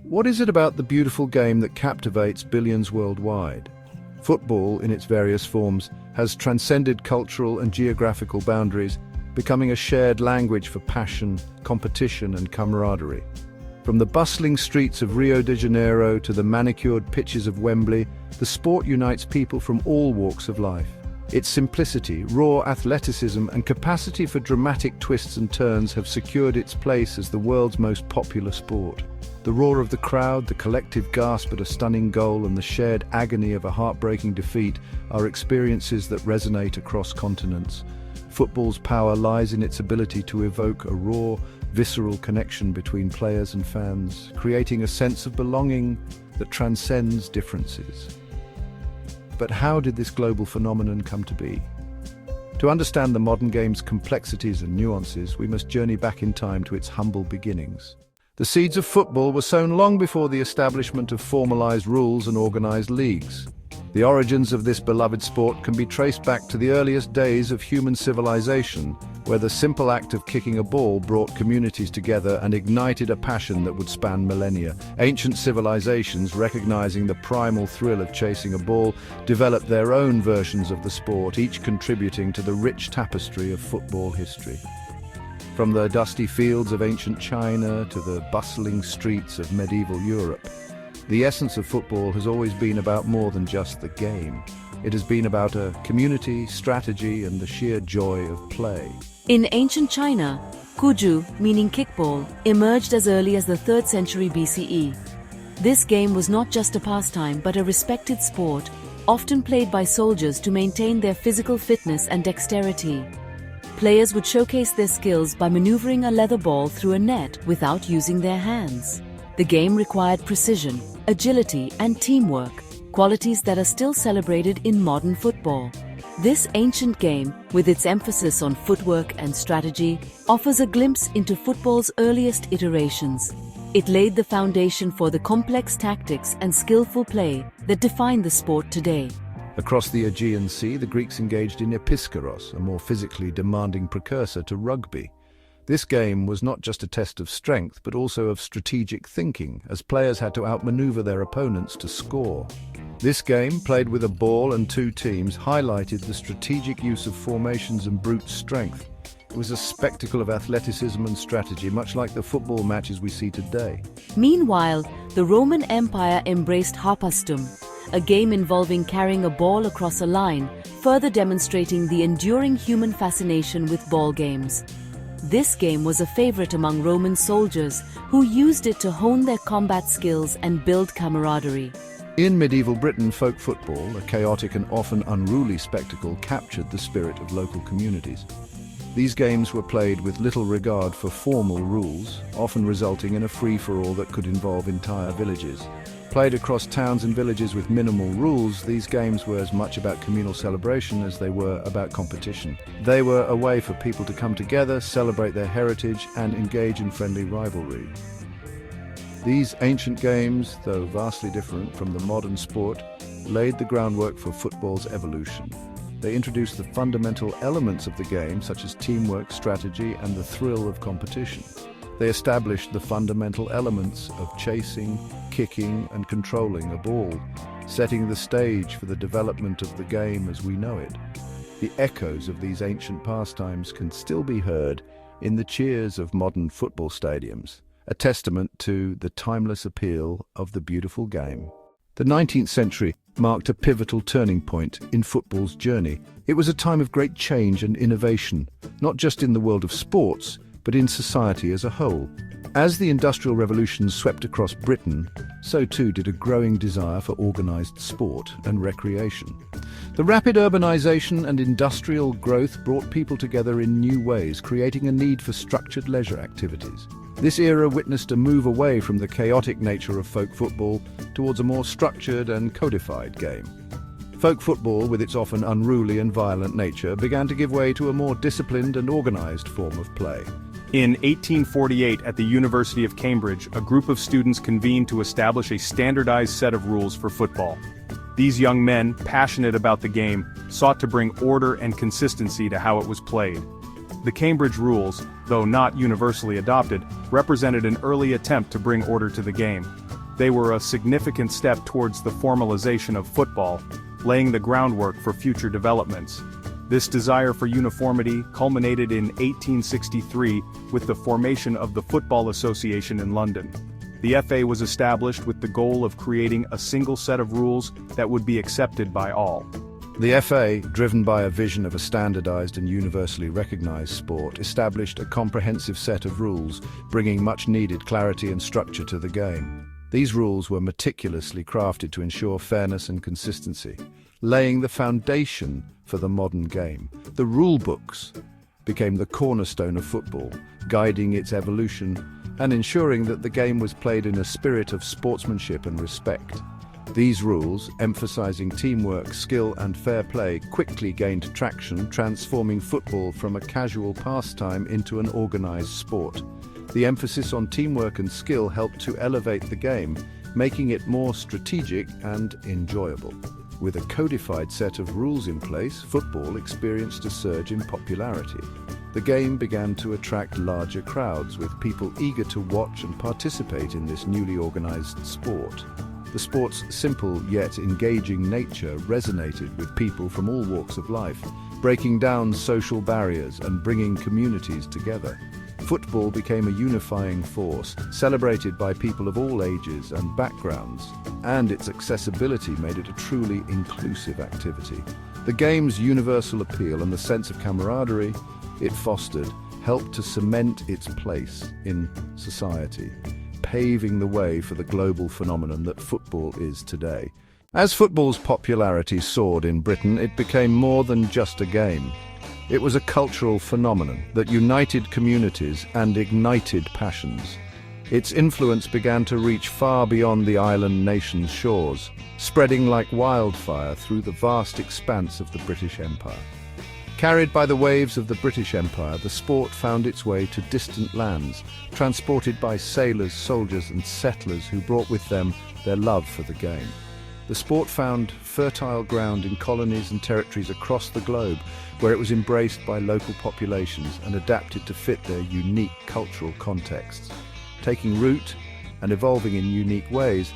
What is it about the beautiful game that captivates billions worldwide? Football, in its various forms, has transcended cultural and geographical boundaries, becoming a shared language for passion, competition, and camaraderie. From the bustling streets of Rio de Janeiro to the manicured pitches of Wembley, the sport unites people from all walks of life. Its simplicity, raw athleticism, and capacity for dramatic twists and turns have secured its place as the world's most popular sport. The roar of the crowd, the collective gasp at a stunning goal, and the shared agony of a heartbreaking defeat are experiences that resonate across continents. Football's power lies in its ability to evoke a raw, visceral connection between players and fans, creating a sense of belonging that transcends differences. But how did this global phenomenon come to be? To understand the modern game's complexities and nuances, we must journey back in time to its humble beginnings. The seeds of football were sown long before the establishment of formalized rules and organized leagues. The origins of this beloved sport can be traced back to the earliest days of human civilization, where the simple act of kicking a ball brought communities together and ignited a passion that would span millennia. Ancient civilizations, recognizing the primal thrill of chasing a ball, developed their own versions of the sport, each contributing to the rich tapestry of football history. From the dusty fields of ancient China to the bustling streets of medieval Europe, the essence of football has always been about more than just the game. It has been about a community, strategy, and the sheer joy of play. In ancient China, Cuju, meaning kickball, emerged as early as the 3rd century BCE. This game was not just a pastime but a respected sport, often played by soldiers to maintain their physical fitness and dexterity. Players would showcase their skills by maneuvering a leather ball through a net without using their hands. The game required precision, agility, and teamwork, qualities that are still celebrated in modern football. This ancient game, with its emphasis on footwork and strategy, offers a glimpse into football's earliest iterations. It laid the foundation for the complex tactics and skillful play that define the sport today. Across the Aegean Sea, the Greeks engaged in episkaros, a more physically demanding precursor to rugby. This game was not just a test of strength, but also of strategic thinking, as players had to outmaneuver their opponents to score. This game, played with a ball and 2 teams, highlighted the strategic use of formations and brute strength. It was a spectacle of athleticism and strategy, much like the football matches we see today. Meanwhile, the Roman Empire embraced harpastum, a game involving carrying a ball across a line, further demonstrating the enduring human fascination with ball games. This game was a favorite among Roman soldiers, who used it to hone their combat skills and build camaraderie. In medieval Britain, folk football, a chaotic and often unruly spectacle, captured the spirit of local communities. These games were played with little regard for formal rules, often resulting in a free-for-all that could involve entire villages. Played across towns and villages with minimal rules, these games were as much about communal celebration as they were about competition. They were a way for people to come together, celebrate their heritage, and engage in friendly rivalry. These ancient games, though vastly different from the modern sport, laid the groundwork for football's evolution. They introduced the fundamental elements of the game, such as teamwork, strategy, and the thrill of competition. They established the fundamental elements of chasing, kicking, and controlling a ball, setting the stage for the development of the game as we know it. The echoes of these ancient pastimes can still be heard in the cheers of modern football stadiums, a testament to the timeless appeal of the beautiful game. The 19th century marked a pivotal turning point in football's journey. It was a time of great change and innovation, not just in the world of sports, but in society as a whole. As the Industrial Revolution swept across Britain, so too did a growing desire for organized sport and recreation. The rapid urbanization and industrial growth brought people together in new ways, creating a need for structured leisure activities. This era witnessed a move away from the chaotic nature of folk football towards a more structured and codified game. Folk football, with its often unruly and violent nature, began to give way to a more disciplined and organized form of play. In 1848, at the University of Cambridge, a group of students convened to establish a standardized set of rules for football. These young men, passionate about the game, sought to bring order and consistency to how it was played. The Cambridge rules, though not universally adopted, represented an early attempt to bring order to the game. They were a significant step towards the formalization of football, laying the groundwork for future developments. This desire for uniformity culminated in 1863 with the formation of the Football Association in London. The FA was established with the goal of creating a single set of rules that would be accepted by all. The FA, driven by a vision of a standardized and universally recognized sport, established a comprehensive set of rules, bringing much-needed clarity and structure to the game. These rules were meticulously crafted to ensure fairness and consistency, laying the foundation for the modern game. The rule books became the cornerstone of football, guiding its evolution and ensuring that the game was played in a spirit of sportsmanship and respect. These rules, emphasizing teamwork, skill and fair play, quickly gained traction, transforming football from a casual pastime into an organized sport. The emphasis on teamwork and skill helped to elevate the game, making it more strategic and enjoyable. With a codified set of rules in place, football experienced a surge in popularity. The game began to attract larger crowds, with people eager to watch and participate in this newly organized sport. The sport's simple yet engaging nature resonated with people from all walks of life, breaking down social barriers and bringing communities together. Football became a unifying force, celebrated by people of all ages and backgrounds, and its accessibility made it a truly inclusive activity. The game's universal appeal and the sense of camaraderie it fostered helped to cement its place in society, paving the way for the global phenomenon that football is today. As football's popularity soared in Britain, it became more than just a game. It was a cultural phenomenon that united communities and ignited passions. Its influence began to reach far beyond the island nation's shores, spreading like wildfire through the vast expanse of the British Empire. Carried by the waves of the British Empire, the sport found its way to distant lands, transported by sailors, soldiers and settlers who brought with them their love for the game. The sport found fertile ground in colonies and territories across the globe, where it was embraced by local populations and adapted to fit their unique cultural contexts. Taking root and evolving in unique ways,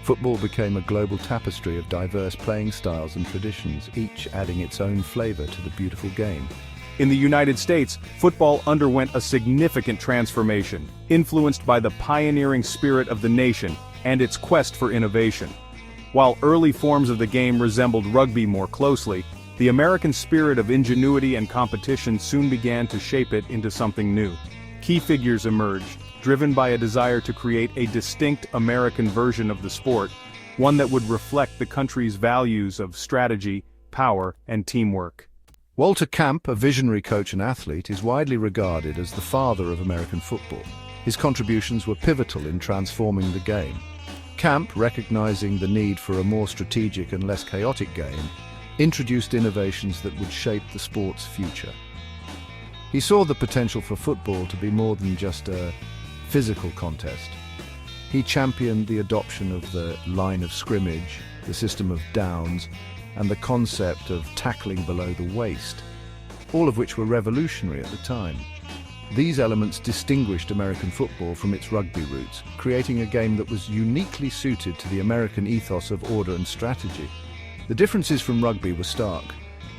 football became a global tapestry of diverse playing styles and traditions, each adding its own flavor to the beautiful game. In the United States, football underwent a significant transformation, influenced by the pioneering spirit of the nation and its quest for innovation. While early forms of the game resembled rugby more closely, the American spirit of ingenuity and competition soon began to shape it into something new. Key figures emerged, driven by a desire to create a distinct American version of the sport, one that would reflect the country's values of strategy, power, and teamwork. Walter Camp, a visionary coach and athlete, is widely regarded as the father of American football. His contributions were pivotal in transforming the game. Camp, recognizing the need for a more strategic and less chaotic game, introduced innovations that would shape the sport's future. He saw the potential for football to be more than just a physical contest. He championed the adoption of the line of scrimmage, the system of downs, and the concept of tackling below the waist, all of which were revolutionary at the time. These elements distinguished American football from its rugby roots, creating a game that was uniquely suited to the American ethos of order and strategy. The differences from rugby were stark,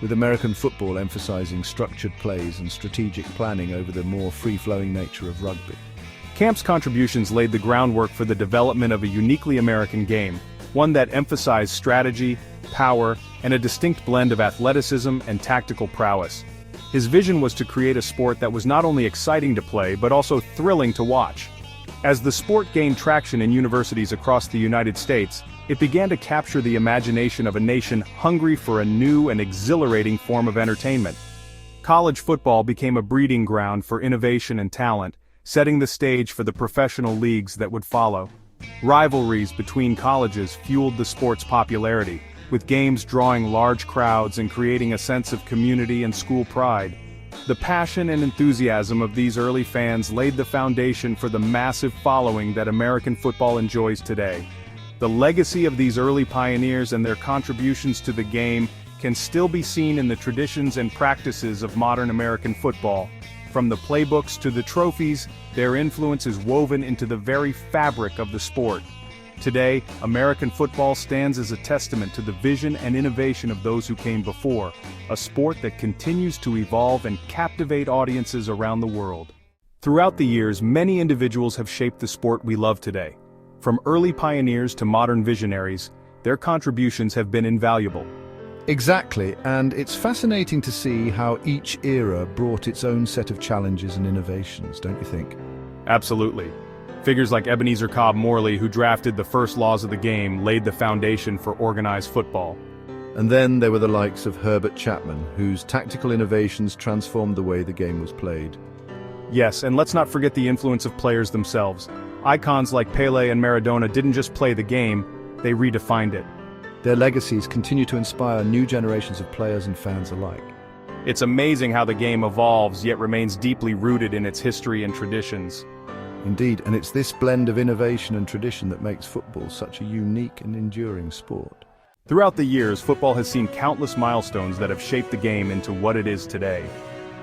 with American football emphasizing structured plays and strategic planning over the more free-flowing nature of rugby. Camp's contributions laid the groundwork for the development of a uniquely American game, one that emphasized strategy, power, and a distinct blend of athleticism and tactical prowess. His vision was to create a sport that was not only exciting to play but also thrilling to watch. As the sport gained traction in universities across the United States, it began to capture the imagination of a nation hungry for a new and exhilarating form of entertainment. College football became a breeding ground for innovation and talent, setting the stage for the professional leagues that would follow. Rivalries between colleges fueled the sport's popularity, with games drawing large crowds and creating a sense of community and school pride. The passion and enthusiasm of these early fans laid the foundation for the massive following that American football enjoys today. The legacy of these early pioneers and their contributions to the game can still be seen in the traditions and practices of modern American football, From the playbooks to the trophies, their influence is woven into the very fabric of the sport. Today, American football stands as a testament to the vision and innovation of those who came before, a sport that continues to evolve and captivate audiences around the world. Throughout the years, many individuals have shaped the sport we love today. From early pioneers to modern visionaries, their contributions have been invaluable. Exactly, and it's fascinating to see how each era brought its own set of challenges and innovations, don't you think? Absolutely. Figures like Ebenezer Cobb Morley, who drafted the first laws of the game, laid the foundation for organized football. And then there were the likes of Herbert Chapman, whose tactical innovations transformed the way the game was played. Yes, and let's not forget the influence of players themselves. Icons like Pelé and Maradona didn't just play the game, they redefined it. Their legacies continue to inspire new generations of players and fans alike. It's amazing how the game evolves, yet remains deeply rooted in its history and traditions. Indeed, and it's this blend of innovation and tradition that makes football such a unique and enduring sport. Throughout the years, football has seen countless milestones that have shaped the game into what it is today.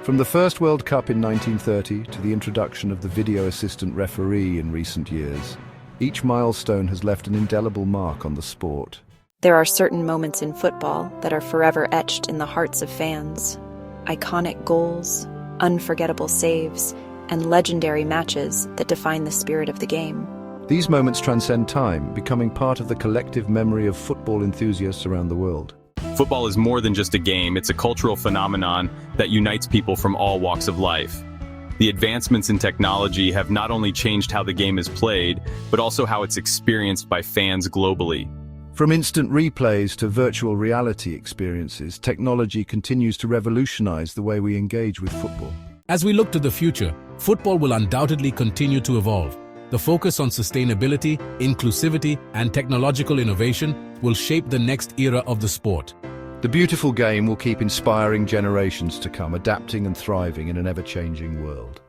From the first World Cup in 1930 to the introduction of the video assistant referee in recent years, each milestone has left an indelible mark on the sport. There are certain moments in football that are forever etched in the hearts of fans. Iconic goals, unforgettable saves, and legendary matches that define the spirit of the game. These moments transcend time, becoming part of the collective memory of football enthusiasts around the world. Football is more than just a game, it's a cultural phenomenon that unites people from all walks of life. The advancements in technology have not only changed how the game is played, but also how it's experienced by fans globally. From instant replays to virtual reality experiences, technology continues to revolutionize the way we engage with football. As we look to the future, football will undoubtedly continue to evolve. The focus on sustainability, inclusivity, and technological innovation will shape the next era of the sport. The beautiful game will keep inspiring generations to come, adapting and thriving in an ever-changing world.